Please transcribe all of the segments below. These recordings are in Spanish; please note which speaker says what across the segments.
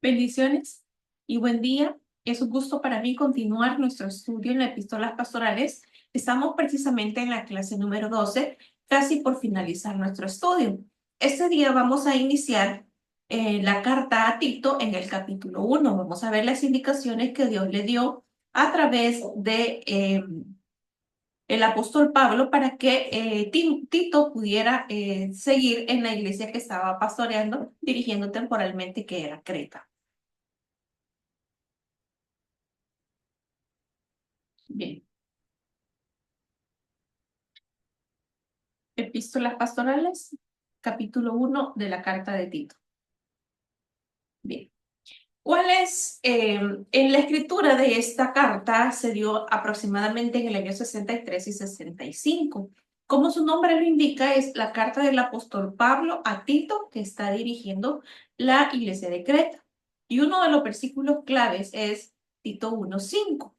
Speaker 1: Bendiciones y buen día. Es un gusto para mí continuar nuestro estudio en las epístolas pastorales. Estamos precisamente en la clase número 12, casi por finalizar nuestro estudio. Este día vamos a iniciar la carta a Tito en el capítulo 1. Vamos a ver las indicaciones que Dios le dio a través de el apóstol Pablo para que Tito pudiera seguir en la iglesia que estaba pastoreando, dirigiendo temporalmente, que era Creta. Bien. Epístolas pastorales, capítulo 1 de la carta de Tito. Bien. ¿Cuál es? En la escritura de esta carta se dio aproximadamente en el año 63 y 65. Como su nombre lo indica, es la carta del apóstol Pablo a Tito, que está dirigiendo la iglesia de Creta. Y uno de los versículos claves es Tito 1:5.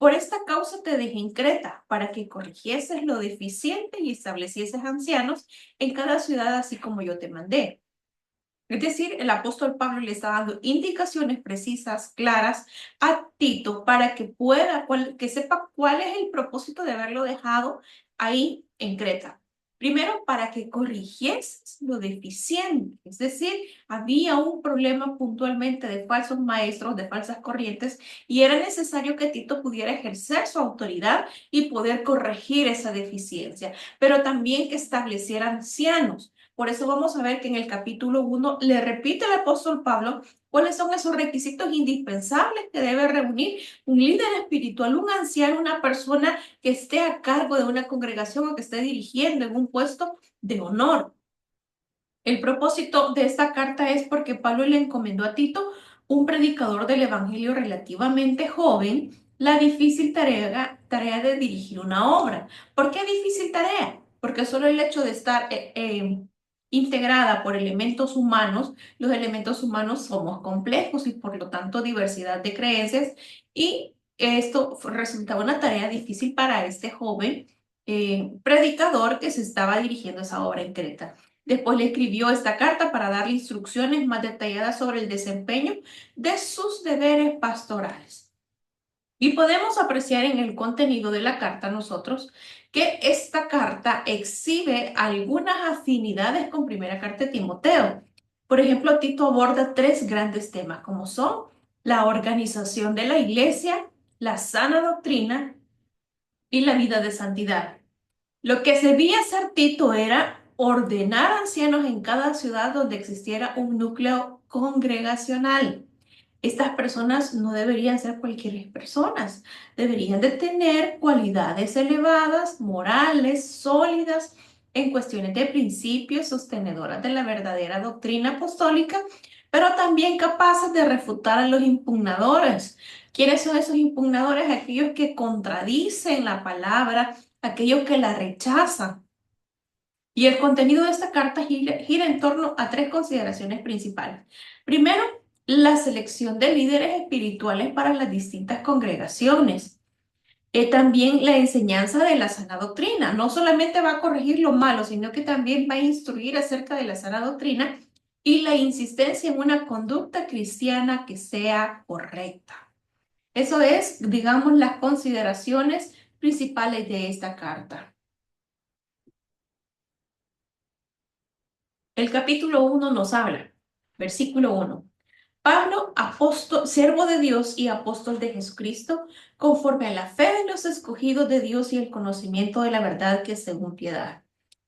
Speaker 1: Por esta causa te dejé en Creta, para que corrigieses lo deficiente y establecieses ancianos en cada ciudad, así como yo te mandé. Es decir, el apóstol Pablo le está dando indicaciones precisas, claras a Tito para que que sepa cuál es el propósito de haberlo dejado ahí en Creta. Primero, para que corrigiese lo deficiente, es decir, había un problema puntualmente de falsos maestros, de falsas corrientes, y era necesario que Tito pudiera ejercer su autoridad y poder corregir esa deficiencia, pero también que estableciera ancianos. Por eso vamos a ver que en el capítulo 1 le repite el apóstol Pablo cuáles son esos requisitos indispensables que debe reunir un líder espiritual, un anciano, una persona que esté a cargo de una congregación o que esté dirigiendo en un puesto de honor. El propósito de esta carta es porque Pablo le encomendó a Tito, un predicador del evangelio relativamente joven, la difícil tarea de dirigir una obra. ¿Por qué difícil tarea? Porque solo el hecho de estar integrada por elementos humanos, los elementos humanos somos complejos y por lo tanto diversidad de creencias, y esto resultaba una tarea difícil para este joven predicador que se estaba dirigiendo esa obra en Creta. Después le escribió esta carta para darle instrucciones más detalladas sobre el desempeño de sus deberes pastorales. Y podemos apreciar en el contenido de la carta nosotros que esta carta exhibe algunas afinidades con primera carta de Timoteo. Por ejemplo, Tito aborda tres grandes temas como son la organización de la iglesia, la sana doctrina y la vida de santidad. Lo que debía hacer Tito era ordenar ancianos en cada ciudad donde existiera un núcleo congregacional. Estas personas no deberían ser cualquier personas, deberían de tener cualidades elevadas, morales, sólidas, en cuestiones de principios, sostenedoras de la verdadera doctrina apostólica, pero también capaces de refutar a los impugnadores. ¿Quiénes son esos impugnadores? Aquellos que contradicen la palabra, aquellos que la rechazan. Y el contenido de esta carta gira en torno a tres consideraciones principales. Primero, la selección de líderes espirituales para las distintas congregaciones. También la enseñanza de la sana doctrina. No solamente va a corregir lo malo, sino que también va a instruir acerca de la sana doctrina y la insistencia en una conducta cristiana que sea correcta. Eso es, digamos, las consideraciones principales de esta carta. El capítulo 1 nos habla, versículo 1. Pablo, apóstol, siervo de Dios y apóstol de Jesucristo, conforme a la fe de los escogidos de Dios y el conocimiento de la verdad que es según piedad.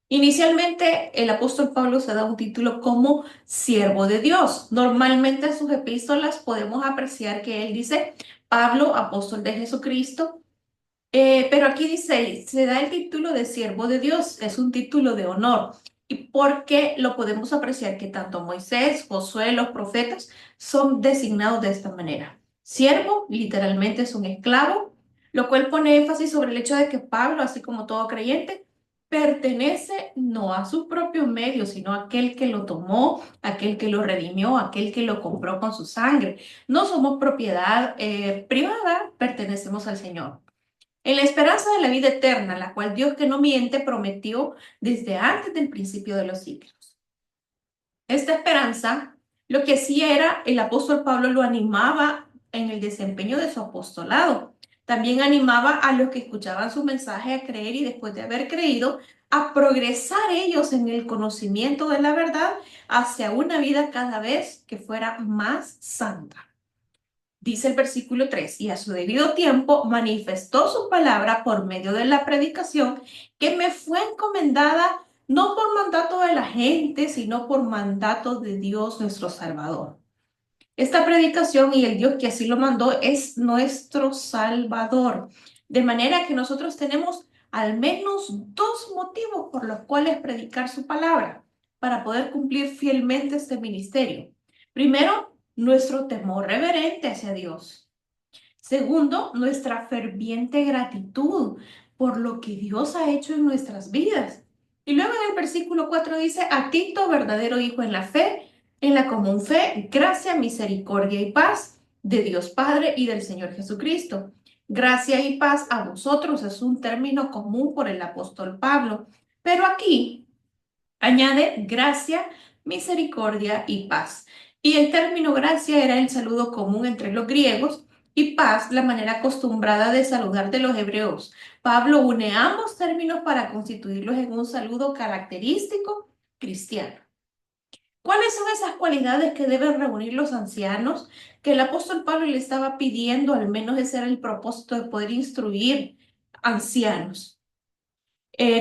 Speaker 1: Inicialmente, el apóstol Pablo se da un título como siervo de Dios. Normalmente en sus epístolas podemos apreciar que él dice Pablo, apóstol de Jesucristo, pero aquí dice, se da el título de siervo de Dios, es un título de honor. ¿Y por qué lo podemos apreciar? Que tanto Moisés, Josué, los profetas son designados de esta manera. Siervo literalmente es un esclavo, lo cual pone énfasis sobre el hecho de que Pablo, así como todo creyente, pertenece no a sus propios medios, sino a aquel que lo tomó, aquel que lo redimió, aquel que lo compró con su sangre. No somos propiedad privada, pertenecemos al Señor. En la esperanza de la vida eterna, la cual Dios que no miente prometió desde antes del principio de los siglos. Esta esperanza Lo que sí era, el apóstol Pablo lo animaba en el desempeño de su apostolado. También animaba a los que escuchaban su mensaje a creer y después de haber creído, a progresar ellos en el conocimiento de la verdad hacia una vida cada vez que fuera más santa. Dice el versículo 3, y a su debido tiempo manifestó su palabra por medio de la predicación que me fue encomendada no por mandato de la gente, sino por mandato de Dios nuestro Salvador. Esta predicación y el Dios que así lo mandó es nuestro Salvador. De manera que nosotros tenemos al menos dos motivos por los cuales predicar su palabra para poder cumplir fielmente este ministerio. Primero, nuestro temor reverente hacia Dios. Segundo, nuestra ferviente gratitud por lo que Dios ha hecho en nuestras vidas. Y luego en el versículo 4 dice, a Tito, verdadero hijo en la fe, en la común fe, gracia, misericordia y paz de Dios Padre y del Señor Jesucristo. Gracia y paz a vosotros es un término común por el apóstol Pablo, pero aquí añade gracia, misericordia y paz. Y el término gracia era el saludo común entre los griegos y paz la manera acostumbrada de saludar de los hebreos. Pablo une ambos términos para constituirlos en un saludo característico cristiano. ¿Cuáles son esas cualidades que deben reunir los ancianos que el apóstol Pablo le estaba pidiendo? Al menos ese era el propósito de poder instruir ancianos.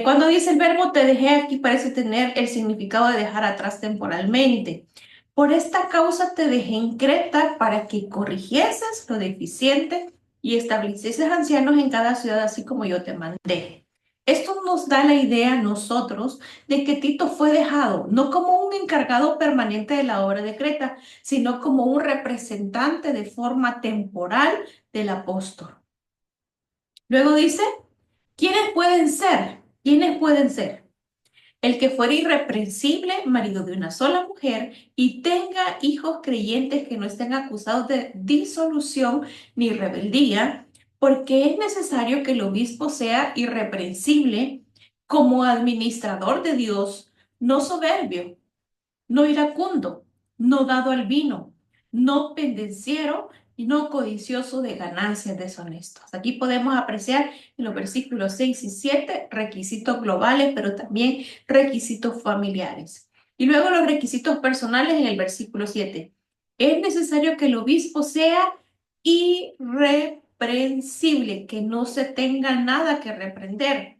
Speaker 1: Cuando dice el verbo te dejé aquí parece tener el significado de dejar atrás temporalmente. Por esta causa te dejé en Creta para que corrigieses lo deficiente y establecieses ancianos en cada ciudad así como yo te mandé. Esto nos da la idea a nosotros de que Tito fue dejado no como un encargado permanente de la obra de Creta, sino como un representante de forma temporal del apóstol. Luego dice, ¿quiénes pueden ser? ¿Quiénes pueden ser? El que fuera irreprensible, marido de una sola mujer, y tenga hijos creyentes que no estén acusados de disolución ni rebeldía, porque es necesario que el obispo sea irreprensible como administrador de Dios, no soberbio, no iracundo, no dado al vino, no pendenciero y no codicioso de ganancias deshonestas. Aquí podemos apreciar en los versículos 6 y 7 requisitos globales, pero también requisitos familiares. Y luego los requisitos personales en el versículo 7. Es necesario que el obispo sea irreprensible, que no se tenga nada que reprender.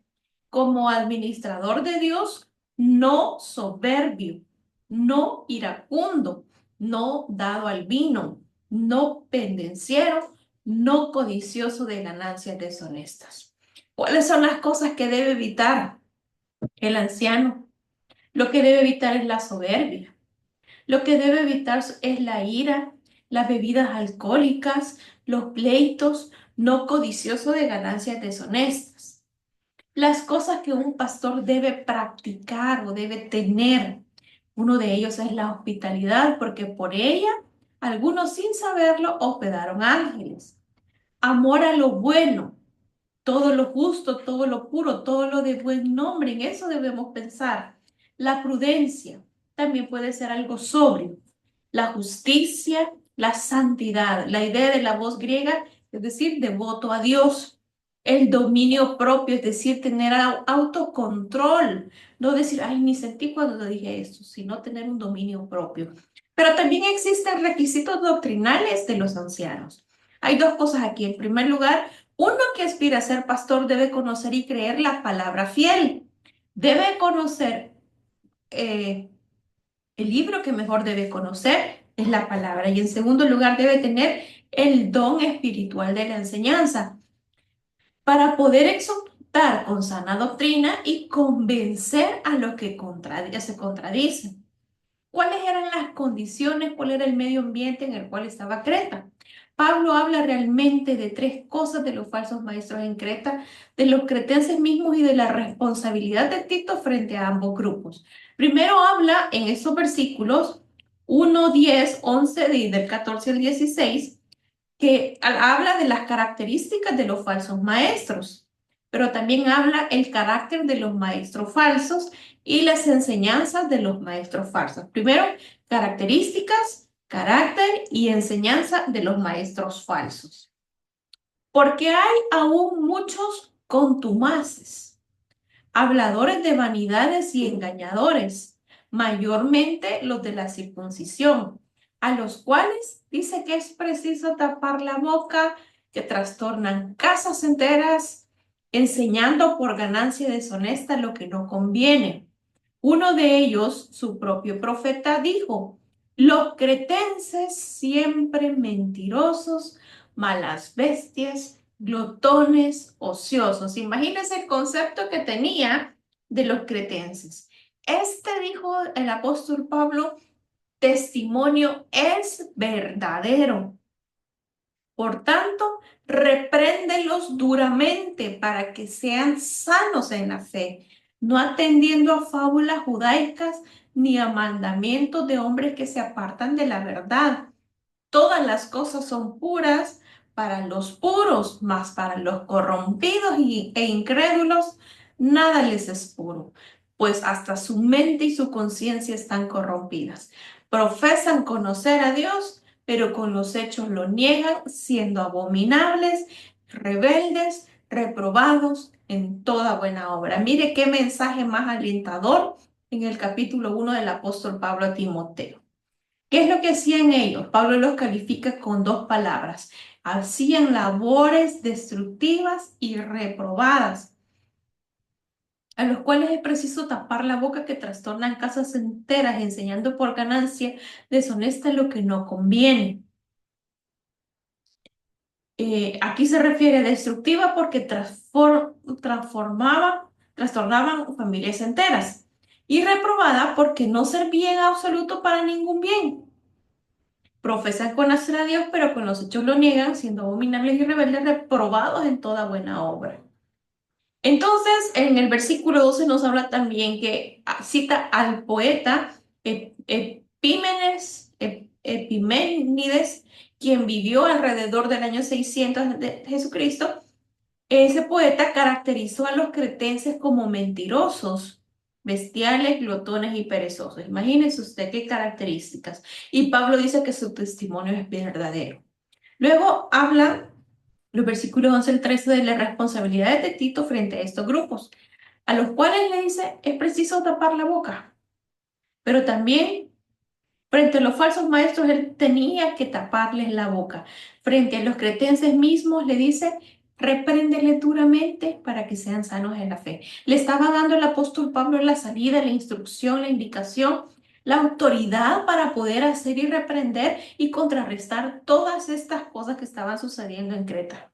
Speaker 1: Como administrador de Dios, no soberbio, no iracundo, no dado al vino, no pendenciero, no codicioso de ganancias deshonestas. ¿Cuáles son las cosas que debe evitar el anciano? Lo que debe evitar es la soberbia. Lo que debe evitar es la ira, las bebidas alcohólicas, los pleitos, no codicioso de ganancias deshonestas. Las cosas que un pastor debe practicar o debe tener. Uno de ellos es la hospitalidad, porque por ella algunos sin saberlo hospedaron ángeles. Amor a lo bueno, todo lo justo, todo lo puro, todo lo de buen nombre, en eso debemos pensar. La prudencia también puede ser algo sobrio. La justicia, la santidad, la idea de la voz griega, es decir, devoto a Dios. El dominio propio, es decir, tener autocontrol, no decir, ay, ni sentí cuando te dije esto, sino tener un dominio propio. Pero también existen requisitos doctrinales de los ancianos. Hay dos cosas aquí. En primer lugar, uno que aspira a ser pastor debe conocer y creer la palabra fiel. Debe conocer el libro que mejor debe conocer es la palabra. Y en segundo lugar, debe tener el don espiritual de la enseñanza para poder exhortar con sana doctrina y convencer a los que se contradicen. ¿Cuáles eran las condiciones? ¿Cuál era el medio ambiente en el cual estaba Creta? Pablo habla realmente de tres cosas de los falsos maestros en Creta, de los cretenses mismos y de la responsabilidad de Tito frente a ambos grupos. Primero habla en esos versículos 1, 10, 11 y del 14 al 16, que habla de las características de los falsos maestros, pero también habla el carácter de los maestros falsos y las enseñanzas de los maestros falsos. Primero, características, carácter y enseñanza de los maestros falsos. Porque hay aún muchos contumaces, habladores de vanidades y engañadores, mayormente los de la circuncisión, a los cuales dice que es preciso tapar la boca, que trastornan casas enteras, enseñando por ganancia deshonesta lo que no conviene. Uno de ellos, su propio profeta, dijo: los cretenses siempre mentirosos, malas bestias, glotones, ociosos. Imagínense el concepto que tenía de los cretenses. Dijo el apóstol Pablo, testimonio es verdadero. Por tanto, repréndelos duramente para que sean sanos en la fe, no atendiendo a fábulas judaicas ni a mandamientos de hombres que se apartan de la verdad. Todas las cosas son puras para los puros, mas para los corrompidos e incrédulos nada les es puro, pues hasta su mente y su conciencia están corrompidas. Profesan conocer a Dios, pero con los hechos lo niegan, siendo abominables, rebeldes, reprobados en toda buena obra. Mire qué mensaje más alentador en el capítulo 1 del apóstol Pablo a Timoteo. ¿Qué es lo que hacían ellos? Pablo los califica con dos palabras. Hacían labores destructivas y reprobadas, a los cuales es preciso tapar la boca, que trastornan casas enteras, enseñando por ganancia deshonesta lo que no conviene. Aquí se refiere a destructiva porque trastornaban familias enteras. Y reprobada porque no servía en absoluto para ningún bien. Profesan conocer a Dios, pero con los hechos lo niegan, siendo abominables y rebeldes, reprobados en toda buena obra. Entonces, en el versículo 12 nos habla también que cita al poeta Epiménides, quien vivió alrededor del año 600 de Jesucristo. Ese poeta caracterizó a los cretenses como mentirosos, bestiales, glotones y perezosos. Imagínense usted qué características. Y Pablo dice que su testimonio es verdadero. Luego habla los versículos 11 al 13 de las responsabilidades de Tito frente a estos grupos, a los cuales le dice, es preciso tapar la boca, pero también frente a los falsos maestros, él tenía que taparles la boca. Frente a los cretenses mismos, le dice, repréndele duramente para que sean sanos en la fe. Le estaba dando el apóstol Pablo la salida, la instrucción, la indicación, la autoridad para poder hacer y reprender y contrarrestar todas estas cosas que estaban sucediendo en Creta.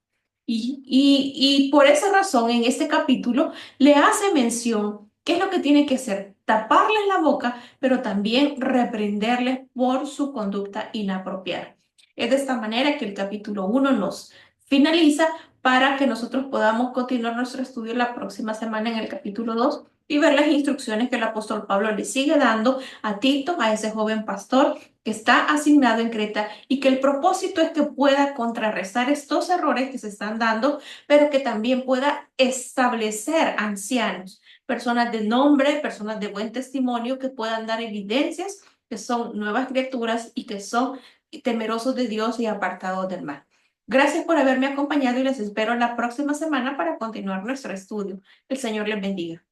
Speaker 1: Y por esa razón, en este capítulo, le hace mención, ¿qué es lo que tiene que hacer? Taparles la boca, pero también reprenderles por su conducta inapropiada. Es de esta manera que el capítulo 1 nos finaliza para que nosotros podamos continuar nuestro estudio la próxima semana en el capítulo 2 y ver las instrucciones que el apóstol Pablo le sigue dando a Tito, a ese joven pastor que está asignado en Creta, y que el propósito es que pueda contrarrestar estos errores que se están dando, pero que también pueda establecer ancianos, personas de nombre, personas de buen testimonio, que puedan dar evidencias que son nuevas criaturas y que son temerosos de Dios y apartados del mal. Gracias por haberme acompañado y les espero la próxima semana para continuar nuestro estudio. El Señor les bendiga.